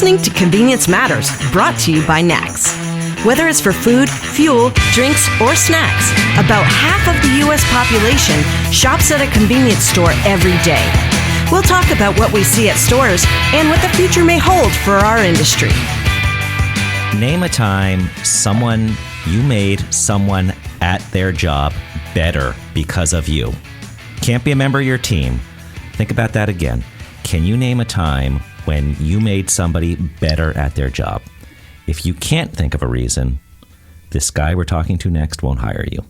listening to Convenience Matters, brought to you by NACS. Whether it's for food, fuel, drinks, or snacks, about half of the U.S. population shops at a convenience store every day. We'll talk about what we see at stores and what the future may hold for our industry. Name a time you made someone at their job better because of you. Can't be a member of your team. Think about that again. Can you name a time when you made somebody better at their job? If you can't think of a reason, this guy we're talking to next won't hire you.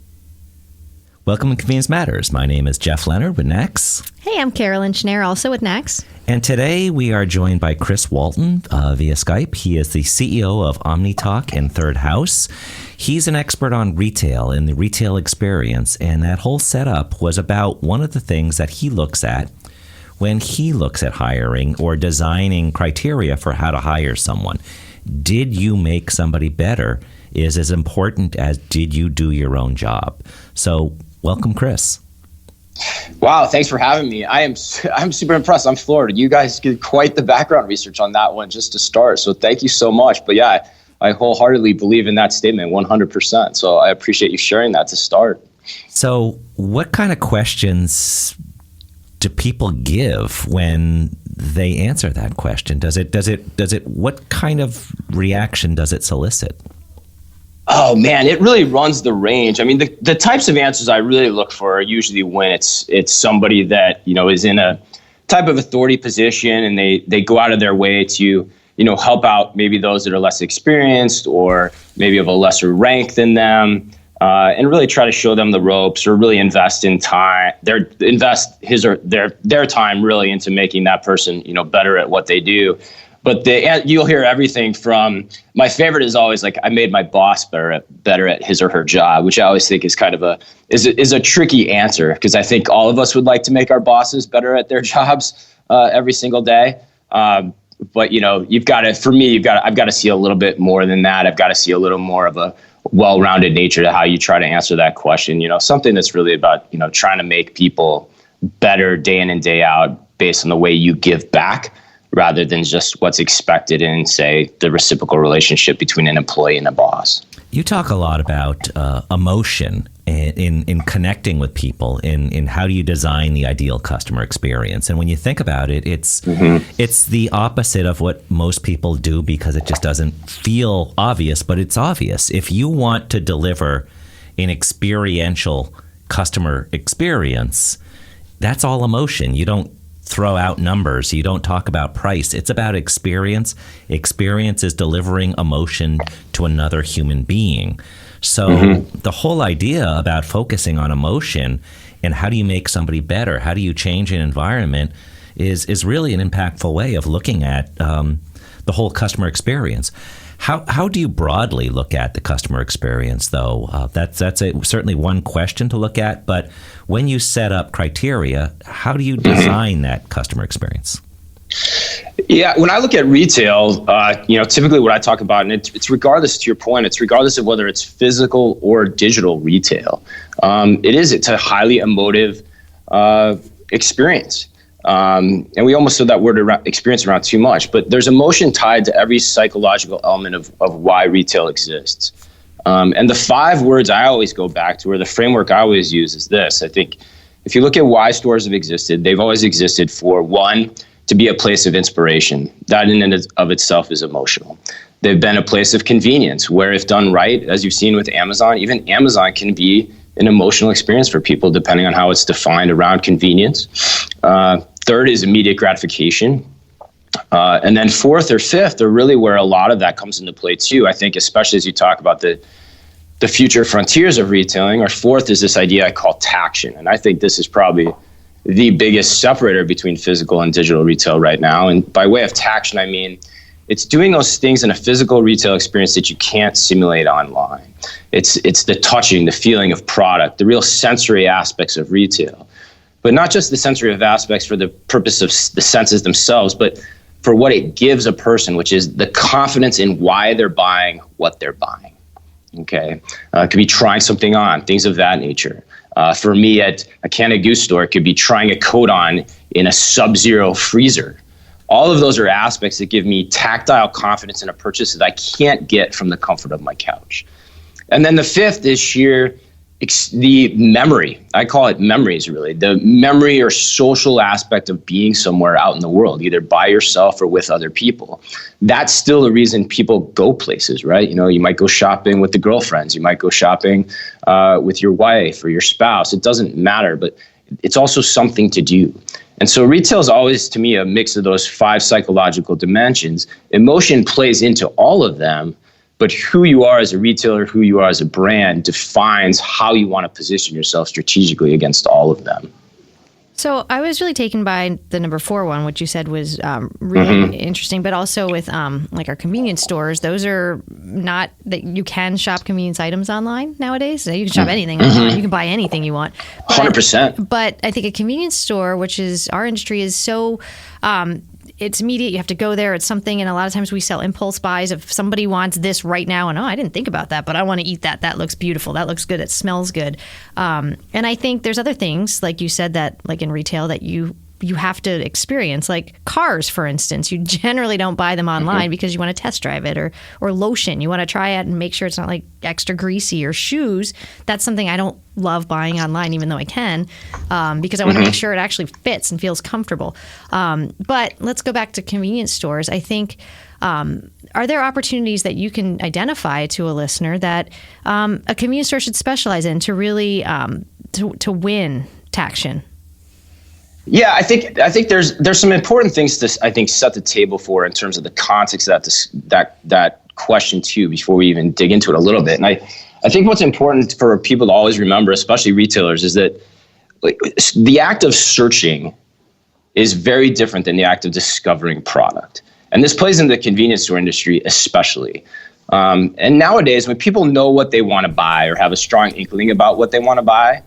Welcome to Convenience Matters. My name is Jeff Lenard with NACS. Hey, I'm Carolyn Schnare, also with NACS. And today we are joined by Chris Walton via Skype. He is the CEO of OmniTalk and Third House. He's an expert on retail and the retail experience, and that whole setup was about one of the things that he looks at when he looks at hiring or designing criteria for how to hire someone. Did you make somebody better is as important as did you do your own job. So welcome, Chris. Wow, thanks for having me. I'm super impressed. I'm floored. You guys did quite the background research on that one just to start. So thank you so much. But yeah, I wholeheartedly believe in that statement 100%. So I appreciate you sharing that to start. So what kind of questions do people give when they answer that question? What kind of reaction does it solicit? Oh man, it really runs the range. I mean, the types of answers I really look for are usually when it's somebody that, is in a type of authority position and they go out of their way to, help out maybe those that are less experienced or maybe of a lesser rank than them. And really try to show them the ropes or really invest in time, invest his or their time really into making that person, better at what they do. But you'll hear everything from, my favorite is always like, I made my boss better at his or her job, which I always think is kind of a tricky answer, because I think all of us would like to make our bosses better at their jobs every single day. But I've got to see a little bit more than that. I've got to see a little more of a well-rounded nature to how you try to answer that question. Something that's really about, trying to make people better day in and day out based on the way you give back, rather than just what's expected in, say, the reciprocal relationship between an employee and a boss. You talk a lot about emotion in connecting with people, in how do you design the ideal customer experience. And when you think about it, it's the opposite of what most people do because it just doesn't feel obvious, but it's obvious. If you want to deliver an experiential customer experience, that's all emotion. You don't throw out numbers. You don't talk about price. It's about experience. Experience is delivering emotion to another human being. So the whole idea about focusing on emotion and how do you make somebody better, how do you change an environment is really an impactful way of looking at the whole customer experience. How do you broadly look at the customer experience, though? That's certainly one question to look at. But when you set up criteria, how do you design that customer experience? Yeah, when I look at retail, typically what I talk about, and it's regardless, to your point, it's regardless of whether it's physical or digital retail. It's a highly emotive experience. And we almost throw that word experience around too much, but there's emotion tied to every psychological element of why retail exists. And the 5 words I always go back to, or the framework I always use, is this. I think if you look at why stores have existed, they've always existed for, 1, to be a place of inspiration. That in and of itself is emotional. They've been a place of convenience, where if done right, as you've seen with Amazon, even Amazon can be an emotional experience for people depending on how it's defined around convenience. Third is immediate gratification. And then 4th or 5th are really where a lot of that comes into play too. I think especially as you talk about the future frontiers of retailing, or 4th is this idea I call taction. And I think this is probably the biggest separator between physical and digital retail right now. And by way of taction, I mean, it's doing those things in a physical retail experience that you can't simulate online. It's the touching, the feeling of product, the real sensory aspects of retail. But not just the sensory aspects for the purpose of the senses themselves, but for what it gives a person, which is the confidence in why they're buying what they're buying. Okay, it could be trying something on, things of that nature. For me at a Canada Goose store, it could be trying a coat on in a sub-zero freezer. All of those are aspects that give me tactile confidence in a purchase that I can't get from the comfort of my couch. And then the fifth is the memory. I call it memories, really. The memory or social aspect of being somewhere out in the world, either by yourself or with other people. That's still the reason people go places, right? You might go shopping with the girlfriends. You might go shopping with your wife or your spouse. It doesn't matter, but it's also something to do. And so retail is always, to me, a mix of those 5 psychological dimensions. Emotion plays into all of them, but who you are as a retailer, who you are as a brand defines how you want to position yourself strategically against all of them. So I was really taken by the number 4 one, which you said was really interesting, but also with like our convenience stores, those are not that you can shop convenience items online nowadays. You can shop anything online. You can buy anything you want. 100%. But I think a convenience store, which is our industry, is so it's immediate. You have to go there. It's something. And a lot of times we sell impulse buys. If somebody wants this right now and, I didn't think about that, but I want to eat that. That looks beautiful. That looks good. It smells good. And I think there's other things, like you said, that like in retail that you have to experience, like cars, for instance. You generally don't buy them online because you want to test drive it, or lotion. You want to try it and make sure it's not like extra greasy, or shoes. That's something I don't love buying online, even though I can, because I want to make sure it actually fits and feels comfortable. But let's go back to convenience stores. I think, are there opportunities that you can identify to a listener that a convenience store should specialize in to really to win traction? Yeah, I think there's some important things to set the table for in terms of the context of that question too, before we even dig into it a little bit. And I think what's important for people to always remember, especially retailers, is that the act of searching is very different than the act of discovering product. And this plays into the convenience store industry especially. And nowadays, when people know what they want to buy or have a strong inkling about what they want to buy,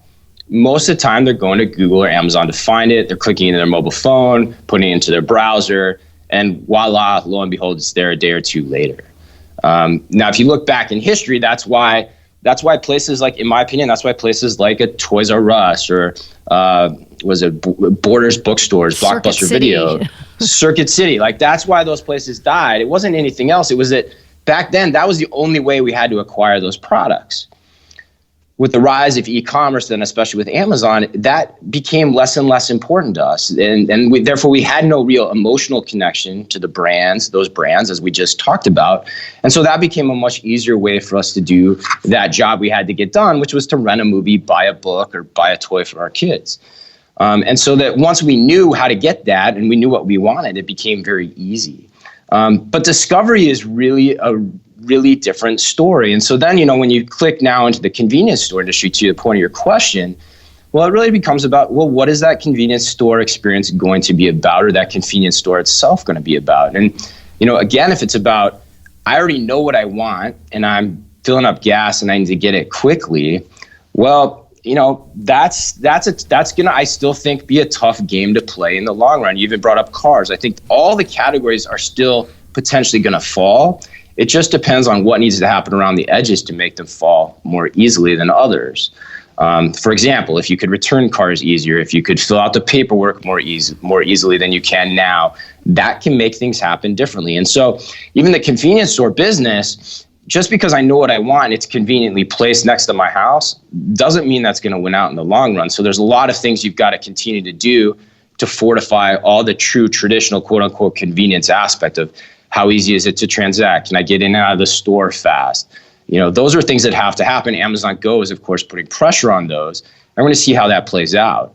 most of the time they're going to Google or Amazon to find it. They're clicking into their mobile phone, putting it into their browser, and voila, lo and behold, it's there a day or two later. Now, if you look back in history, that's why places like, in my opinion, that's why places like a Toys R Us or Borders bookstores, Blockbuster Video, Circuit City, like that's why those places died. It wasn't anything else. It was that back then that was the only way we had to acquire those products. With the rise of e-commerce, then especially with Amazon, that became less and less important to us. And therefore, we had no real emotional connection to those brands, as we just talked about. And so that became a much easier way for us to do that job we had to get done, which was to rent a movie, buy a book, or buy a toy for our kids. And so that once we knew how to get that and we knew what we wanted, it became very easy. But discovery is really a really different story. And so then, when you click now into the convenience store industry, to the point of your question, well, it really becomes about, well, what is that convenience store experience going to be about, or that convenience store itself going to be about? And, again, if it's about, I already know what I want and I'm filling up gas and I need to get it quickly, well, that's gonna, I still think, be a tough game to play in the long run. You even brought up cars. I think all the categories are still potentially going to fall. It just depends on what needs to happen around the edges to make them fall more easily than others. For example, if you could return cars easier, if you could fill out the paperwork more easily than you can now, that can make things happen differently. And so even the convenience store business, just because I know what I want and it's conveniently placed next to my house, doesn't mean that's going to win out in the long run. So there's a lot of things you've got to continue to do to fortify all the true traditional quote unquote convenience aspect of how easy is it to transact? Can I get in and out of the store fast? Those are things that have to happen. Amazon Go is, of course, putting pressure on those. I'm going to see how that plays out.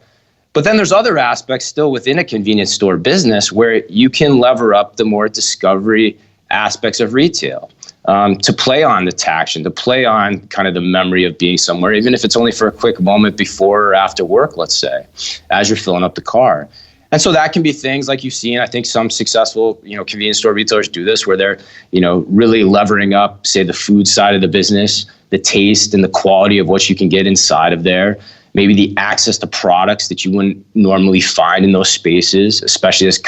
But then there's other aspects still within a convenience store business where you can lever up the more discovery aspects of retail, to play on the taction, to play on kind of the memory of being somewhere, even if it's only for a quick moment before or after work, let's say, as you're filling up the car. And so that can be things like you've seen, I think some successful, convenience store retailers do this, where they're, really levering up, say, the food side of the business, the taste and the quality of what you can get inside of there, maybe the access to products that you wouldn't normally find in those spaces, especially as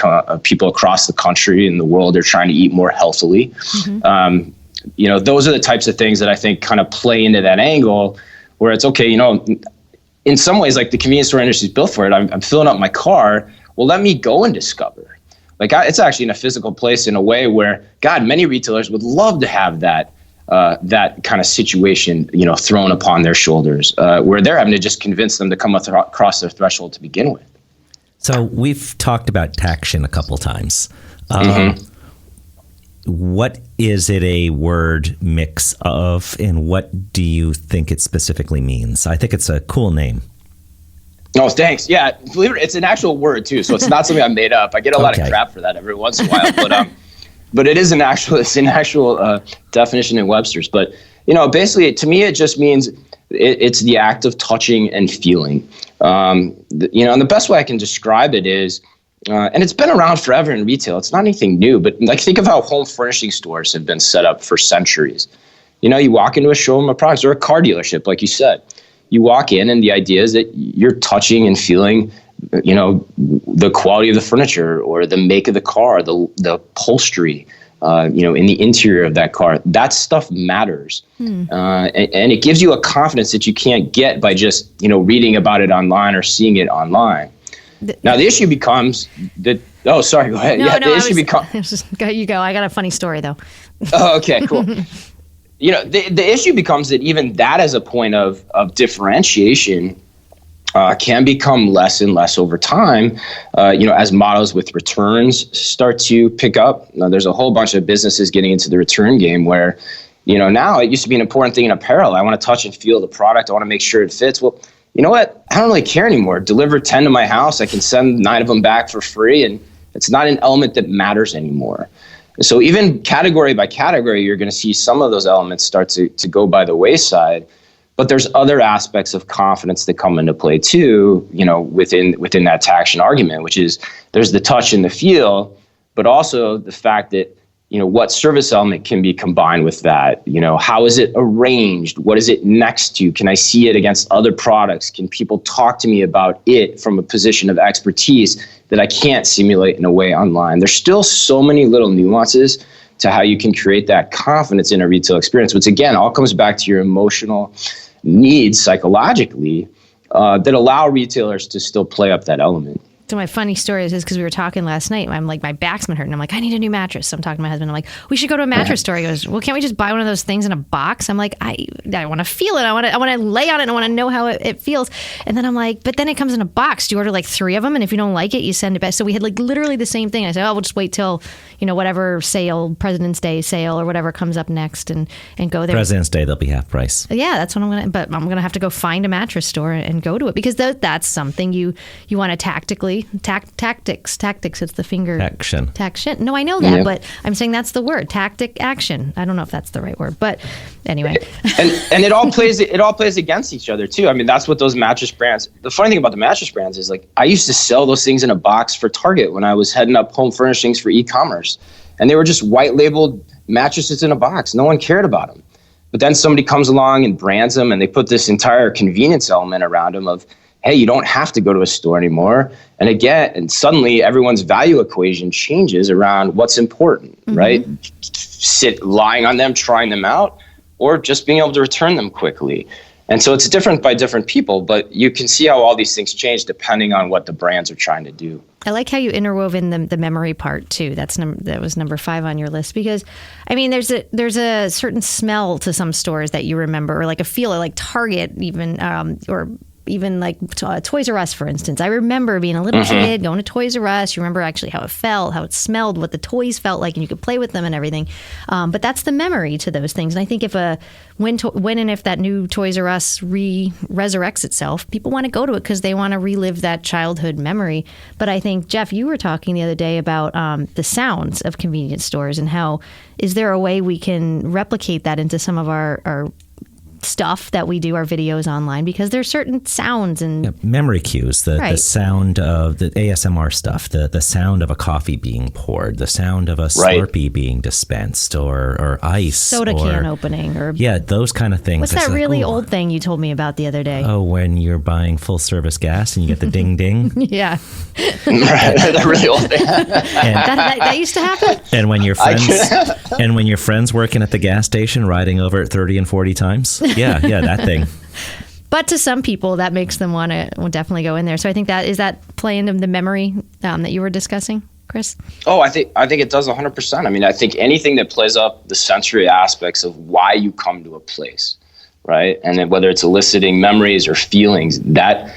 people across the country and the world are trying to eat more healthily. Mm-hmm. Those are the types of things that I think kind of play into that angle where it's okay, in some ways, like the convenience store industry is built for it. I'm filling up my car. Well, let me go and discover. Like it's actually in a physical place in a way where, God, many retailers would love to have that kind of situation, thrown upon their shoulders, where they're having to just convince them to come across their threshold to begin with. So we've talked about taction a couple times. What is it a word mix of, and what do you think it specifically means? I think it's a cool name. Oh, thanks. Yeah, believe it, it's an actual word too, so it's not something I made up. I get a lot of crap for that every once in a while, but it is an actual definition in Webster's. But basically, to me, it just means it's the act of touching and feeling. And the best way I can describe it is. And it's been around forever in retail. It's not anything new, but like think of how home furnishing stores have been set up for centuries. You walk into a showroom of products or a car dealership, like you said. You walk in and the idea is that you're touching and feeling, the quality of the furniture or the make of the car, the upholstery, in the interior of that car. That stuff matters. And it gives you a confidence that you can't get by just, reading about it online or seeing it online. Now the issue becomes that. Oh, sorry. Go ahead. The issue becomes. You go. I got a funny story though. Oh, okay, cool. The issue becomes that even that as a point of differentiation can become less and less over time. As models with returns start to pick up. Now, there's a whole bunch of businesses getting into the return game where, now it used to be an important thing in apparel. I want to touch and feel the product. I want to make sure it fits. Well. You know what? I don't really care anymore. Deliver 10 to my house. I can send 9 of them back for free. And it's not an element that matters anymore. So even category by category, you're going to see some of those elements start to go by the wayside. But there's other aspects of confidence that come into play too, within that taction argument, which is there's the touch and the feel, but also the fact that what service element can be combined with that? How is it arranged? What is it next to? Can I see it against other products? Can people talk to me about it from a position of expertise that I can't simulate in a way online? There's still so many little nuances to how you can create that confidence in a retail experience, which again, all comes back to your emotional needs psychologically that allow retailers to still play up that element. So my funny story is because we were talking last night. I'm like, my back's been hurting. I'm like, I need a new mattress. So I'm talking to my husband. I'm like, we should go to a mattress store. He goes, well, can't we just buy one of those things in a box? I'm like, I want to feel it. I want to lay on it. And I want to know how it feels. And then I'm like, but then it comes in a box. Do you order like 3 of them? And if you don't like it, you send it back. So we had like literally the same thing. I said, oh, we'll just wait till, whatever sale, President's Day sale or whatever comes up next and go there. President's Day, they'll be half price. Yeah, that's what but I'm going to have to go find a mattress store and go to it because that's something you want to tactically, tactics, it's the finger. Action. No, I know that, but I'm saying that's the word, tactic action. I don't know if that's the right word, but anyway. and it all plays against each other too. I mean, that's what those mattress brands, the funny thing about the mattress brands is like, I used to sell those things in a box for Target when I was heading up home furnishings for e-commerce. And they were just white labeled mattresses in a box. No one cared about them. But then somebody comes along and brands them and they put this entire convenience element around them of, hey, you don't have to go to a store anymore. And suddenly everyone's value equation changes around what's important, right? Lying on them, trying them out, or just being able to return them quickly. And so it's different by different people, but you can see how all these things change depending on what the brands are trying to do. I like how you interwove in the memory part too. That was number 5 on your list because, I mean, there's a certain smell to some stores that you remember, or like a feel, like Target even, or even like Toys R Us, for instance. I remember being a little kid going to Toys R Us. You remember actually how it felt, how it smelled, what the toys felt like, and you could play with them and everything. But that's the memory to those things. And I think when and if that new Toys R Us resurrects itself, people want to go to it because they want to relive that childhood memory. But I think, Jeff, you were talking the other day about the sounds of convenience stores and how, is there a way we can replicate that into some of our stuff that we do, our videos online, because there's certain sounds and memory cues, the sound of the ASMR stuff, the sound of a coffee being poured, the sound of a Slurpee being dispensed, or ice, soda can opening, or those kind of things. What's that really old thing you told me about the other day? Oh, when you're buying full service gas and you get the ding ding. Yeah, that really old thing. that used to happen. And when your friends working at the gas station riding over it 30 and 40 times. Yeah, that thing. But to some people, that makes them want to definitely go in there. So I think is that play into the memory that you were discussing, Chris? Oh, I think it does 100%. I mean, I think anything that plays up the sensory aspects of why you come to a place, right? And then whether it's eliciting memories or feelings, that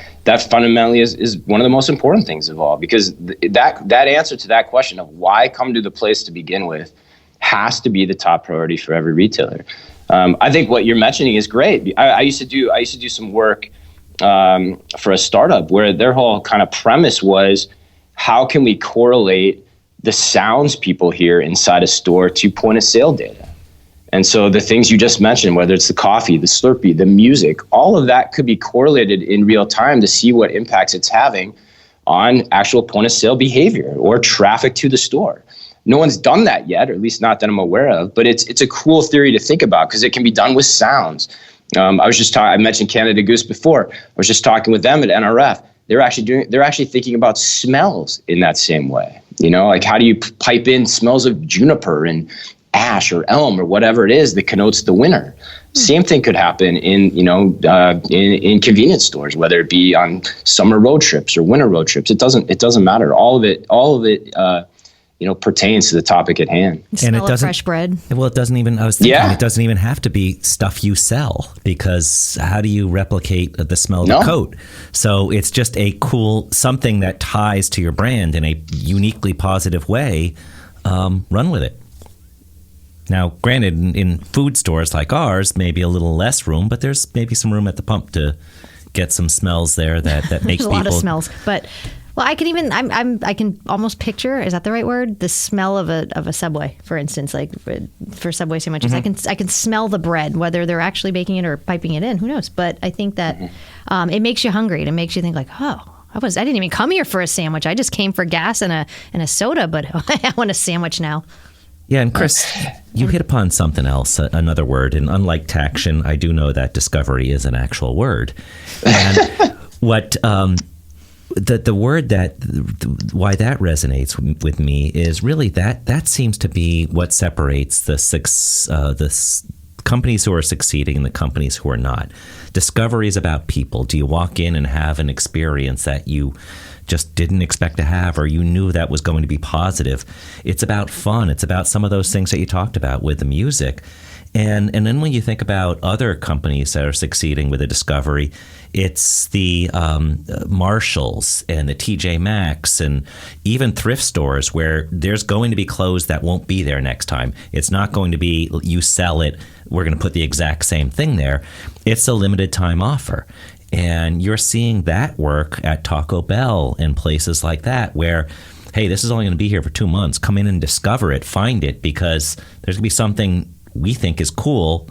fundamentally is one of the most important things of all, because that answer to that question of why come to the place to begin with has to be the top priority for every retailer. I think what you're mentioning is great. I used to do some work for a startup where their whole kind of premise was, how can we correlate the sounds people hear inside a store to point of sale data? And so the things you just mentioned, whether it's the coffee, the Slurpee, the music, all of that could be correlated in real time to see what impacts it's having on actual point of sale behavior or traffic to the store. No one's done that yet, or at least not that I'm aware of, but it's a cool theory to think about because it can be done with sounds. I mentioned Canada Goose before. I was just talking with them at NRF. They're actually thinking about smells in that same way. You know, like how do you pipe in smells of juniper and ash or elm or whatever it is that connotes the winter. Same thing could happen in convenience stores, whether it be on summer road trips or winter road trips. It doesn't matter. All of it pertains to the topic at hand. And it doesn't fresh bread. Well, it doesn't even. I was thinking it doesn't even have to be stuff you sell, because how do you replicate the smell of the coat? So it's just a cool something that ties to your brand in a uniquely positive way. Run with it. Now, granted, in food stores like ours, maybe a little less room, but there's maybe some room at the pump to get some smells there that make people. There's a lot of smells, but. Well, I can almost picture, is that the right word? The smell of a Subway, for instance, like for Subway sandwiches. Mm-hmm. I can smell the bread, whether they're actually baking it or piping it in. Who knows? But I think that it makes you hungry. And it makes you think like, I didn't even come here for a sandwich. I just came for gas and a soda, but I want a sandwich now. Yeah, and Chris, you hit upon something else, another word. And unlike taction, I do know that discovery is an actual word. And what... The word why that resonates with me is really that seems to be what separates the companies who are succeeding and the companies who are not. Discovery is about people. Do you walk in and have an experience that you just didn't expect to have, or you knew that was going to be positive? It's about fun. It's about some of those things that you talked about with the music. And then when you think about other companies that are succeeding with a discovery, it's the Marshalls and the TJ Maxx and even thrift stores where there's going to be clothes that won't be there next time. It's not going to be you sell it, we're going to put the exact same thing there. It's a limited time offer. And you're seeing that work at Taco Bell and places like that where, hey, this is only going to be here for 2 months. Come in and discover it, find it, because there's going to be something we think is cool,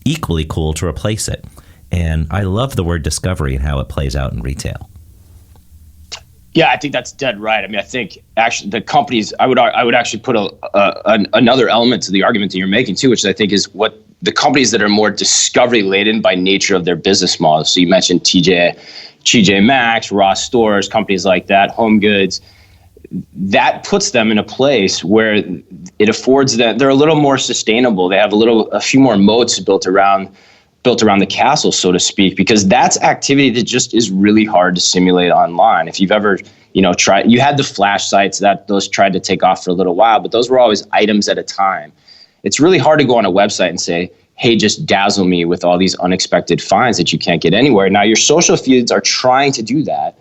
equally cool to replace it. And I love the word discovery and how it plays out in retail. Yeah, I think that's dead right. I mean, I think actually the companies, I would actually put another element to the argument that you're making too, which I think is what the companies that are more discovery laden by nature of their business model. So you mentioned TJ Maxx, Ross Stores, companies like that, Home Goods. That puts them in a place where it affords them, they're a little more sustainable. They have a few more moats built around the castle, so to speak, because that's activity that just is really hard to simulate online. If you've ever, tried, you had the flash sites that those tried to take off for a little while, but those were always items at a time. It's really hard to go on a website and say, hey, just dazzle me with all these unexpected finds that you can't get anywhere. Now your social feeds are trying to do that.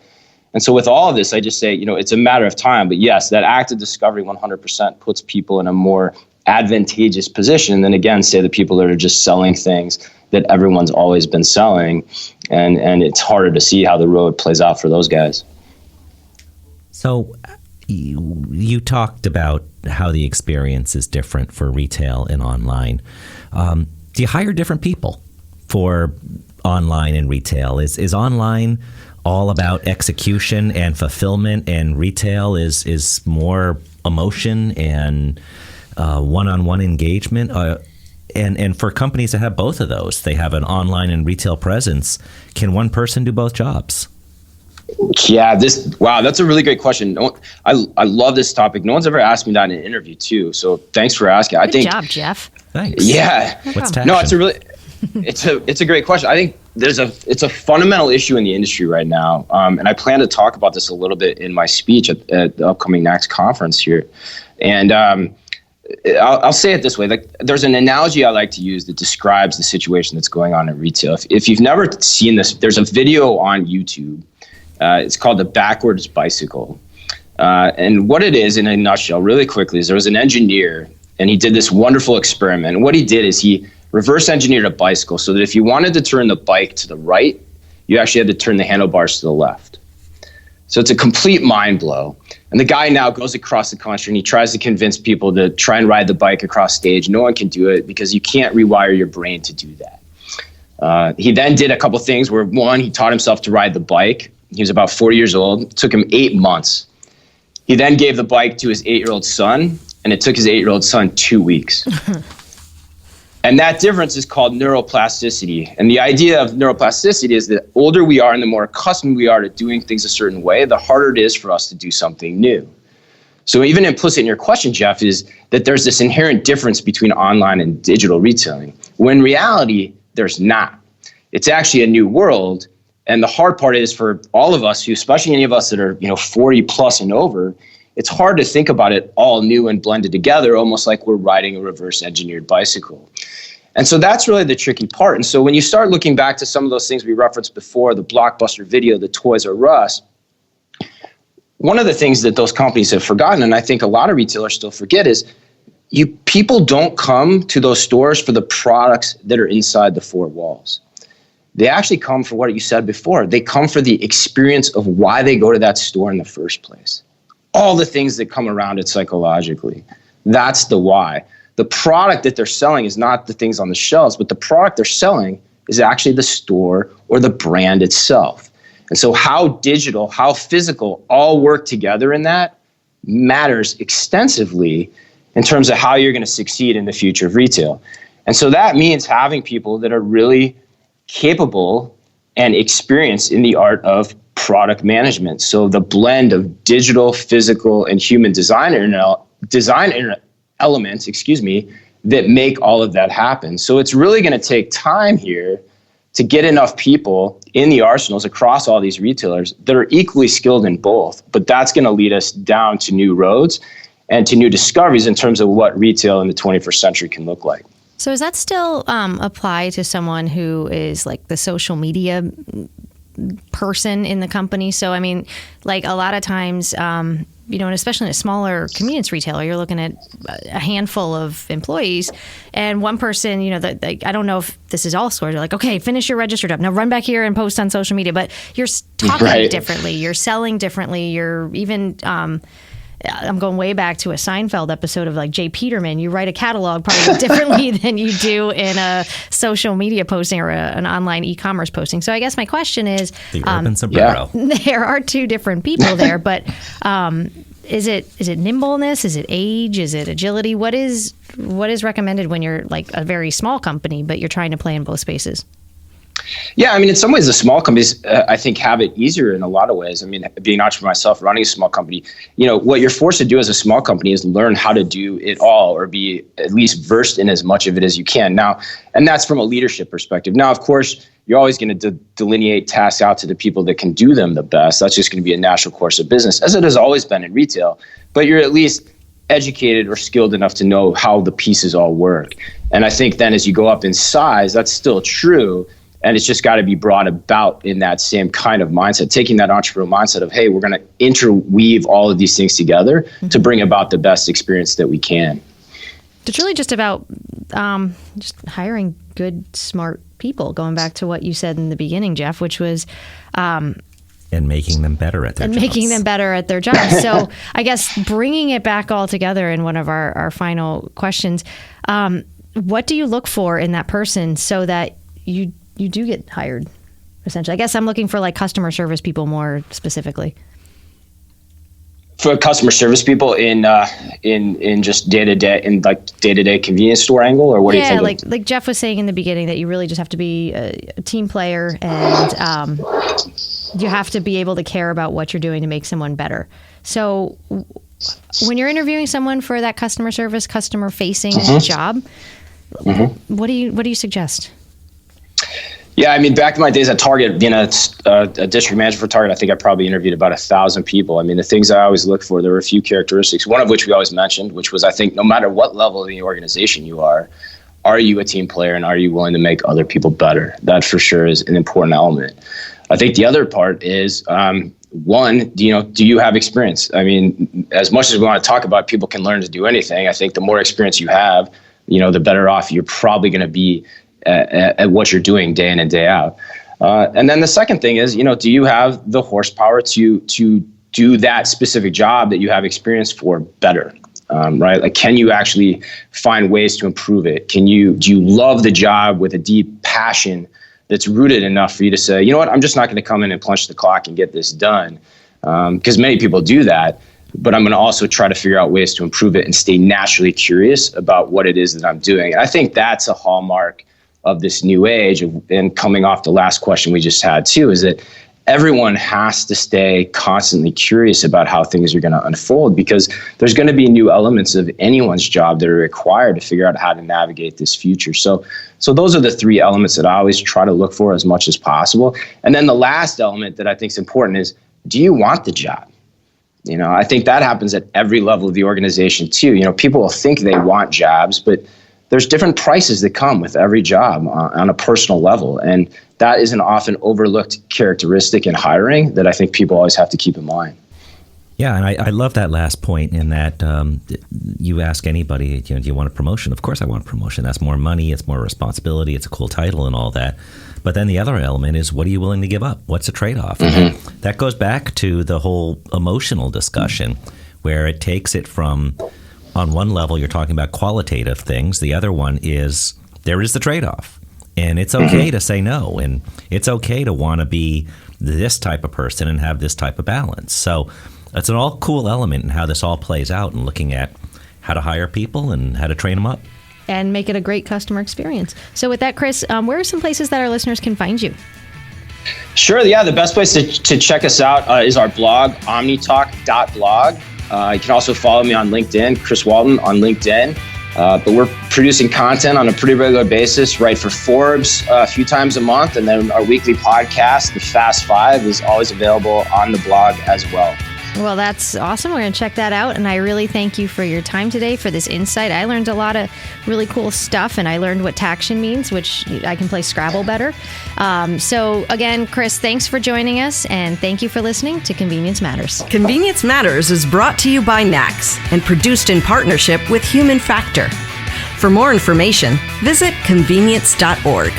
And so with all of this, I just say, it's a matter of time. But yes, that act of discovery 100% puts people in a more advantageous position than, again, say the people that are just selling things that everyone's always been selling. And it's harder to see how the road plays out for those guys. So you talked about how the experience is different for retail and online. Do you hire different people for online and retail? Is online all about execution and fulfillment, and retail is more emotion and one-on-one engagement? And for companies that have both of those, they have an online and retail presence. Can one person do both jobs? Yeah, that's a really great question. I love this topic. No one's ever asked me that in an interview too. So thanks for asking. Good job, Jeff. Thanks. Yeah. What's taction? No, it's a great question. I think it's a fundamental issue in the industry right now, and I plan to talk about this a little bit in my speech at the upcoming NACS conference here. And I'll say it this way: like, there's an analogy I like to use that describes the situation that's going on in retail. If you've never seen this, there's a video on YouTube. It's called the backwards bicycle, and what it is in a nutshell, really quickly, is there was an engineer, and he did this wonderful experiment. And what he did is he reverse engineered a bicycle so that if you wanted to turn the bike to the right, you actually had to turn the handlebars to the left. So it's a complete mind blow. And the guy now goes across the country and he tries to convince people to try and ride the bike across stage. No one can do it because you can't rewire your brain to do that. He then did a couple things where, one, he taught himself to ride the bike. He was about 4 years old. It took him 8 months. He then gave the bike to his 8-year-old son, and it took his 8-year-old son 2 weeks. And that difference is called neuroplasticity. And the idea of neuroplasticity is the older we are and the more accustomed we are to doing things a certain way, the harder it is for us to do something new. So even implicit in your question, Jeff, is that there's this inherent difference between online and digital retailing, when in reality, there's not. It's actually a new world. And the hard part is for all of us, especially any of us that are 40 plus and over, it's hard to think about it all new and blended together, almost like we're riding a reverse engineered bicycle. And so that's really the tricky part. And so when you start looking back to some of those things we referenced before, the Blockbuster video, the Toys R Us, one of the things that those companies have forgotten, and I think a lot of retailers still forget, is people don't come to those stores for the products that are inside the four walls. They actually come for what you said before. They come for the experience of why they go to that store in the first place. All the things that come around it psychologically. That's the why. The product that they're selling is not the things on the shelves, but the product they're selling is actually the store or the brand itself. And so how digital, how physical all work together in that matters extensively in terms of how you're going to succeed in the future of retail. And so that means having people that are really capable and experienced in the art of product management. So the blend of digital, physical, and human design elements, that make all of that happen. So it's really going to take time here to get enough people in the arsenals across all these retailers that are equally skilled in both. But that's going to lead us down to new roads and to new discoveries in terms of what retail in the 21st century can look like. So does that still apply to someone who is like the social media person in the company? So, I mean, like a lot of times, and especially in a smaller convenience retailer, you're looking at a handful of employees and one person, I don't know if this is all stores. They're like, okay, finish your registered up. Now run back here and post on social media. But you're talking differently. You're selling differently. You're even... I'm going way back to a Seinfeld episode of like Jay Peterman. You write a catalog probably differently than you do in a social media posting or an online e-commerce posting. So I guess my question is, the urban sombrero. There are two different people there, but is it nimbleness? Is it age? Is it agility? What is recommended when you're like a very small company, but you're trying to play in both spaces? Yeah, I mean, in some ways, the small companies, I think, have it easier in a lot of ways. I mean, being an entrepreneur myself, running a small company, what you're forced to do as a small company is learn how to do it all or be at least versed in as much of it as you can. Now, and that's from a leadership perspective. Now, of course, you're always going to delineate tasks out to the people that can do them the best. That's just going to be a natural course of business, as it has always been in retail. But you're at least educated or skilled enough to know how the pieces all work. And I think then as you go up in size, that's still true. And it's just got to be brought about in that same kind of mindset, taking that entrepreneurial mindset of, hey, we're going to interweave all of these things together to bring about the best experience that we can. It's really just about just hiring good, smart people, going back to what you said in the beginning, Jeff, which was... and making them better at their jobs. So I guess bringing it back all together in one of our final questions, what do you look for in that person so that you do get hired, essentially? I guess I'm looking for like customer service people more specifically. For customer service people in just day-to-day convenience store angle, or what do you think? Like Jeff was saying in the beginning, that you really just have to be a team player and you have to be able to care about what you're doing to make someone better. So when you're interviewing someone for that customer service, customer facing job, what do you suggest? Yeah, I mean, back in my days at Target, being a district manager for Target, I think I probably interviewed about 1,000 people. I mean, the things I always look for, there were a few characteristics, one of which we always mentioned, which was, I think, no matter what level of the organization you are you a team player and are you willing to make other people better? That for sure is an important element. I think the other part is, one, do you have experience? I mean, as much as we want to talk about people can learn to do anything, I think the more experience you have, the better off you're probably going to be at what you're doing day in and day out. And then the second thing is, do you have the horsepower to do that specific job that you have experience for better? Right? Like, can you actually find ways to improve it? Do you love the job with a deep passion that's rooted enough for you to say, you know what, I'm just not going to come in and punch the clock and get this done? Because many people do that. But I'm going to also try to figure out ways to improve it and stay naturally curious about what it is that I'm doing. And I think that's a hallmark of this new age, and coming off the last question we just had too, is that everyone has to stay constantly curious about how things are going to unfold, because there's going to be new elements of anyone's job that are required to figure out how to navigate this future. So those are the three elements that I always try to look for as much as possible. And then the last element that I think is important is, do you want the job? I think that happens at every level of the organization too. People will think they want jobs, but there's different prices that come with every job on a personal level. And that is an often overlooked characteristic in hiring that I think people always have to keep in mind. Yeah, and I love that last point in that you ask anybody, do you want a promotion? Of course I want a promotion. That's more money, it's more responsibility, it's a cool title and all that. But then the other element is, what are you willing to give up? What's a trade-off? Mm-hmm. That goes back to the whole emotional discussion, where it takes it from, on one level, you're talking about qualitative things. The other one is, there is the trade-off. And it's okay to say no. And it's okay to want to be this type of person and have this type of balance. So it's an all cool element in how this all plays out, and looking at how to hire people and how to train them up. And make it a great customer experience. So with that, Chris, where are some places that our listeners can find you? Sure. Yeah, the best place to check us out is our blog, omnitalk.blog. You can also follow me on LinkedIn, Chris Walton on LinkedIn. But we're producing content on a pretty regular basis, right, for Forbes a few times a month. And then our weekly podcast, The Fast Five, is always available on the blog as well. Well, that's awesome. We're going to check that out. And I really thank you for your time today, for this insight. I learned a lot of really cool stuff, and I learned what taction means, which I can play Scrabble better. So again, Chris, thanks for joining us, and thank you for listening to Convenience Matters. Convenience Matters is brought to you by NACS and produced in partnership with Human Factor. For more information, visit convenience.org.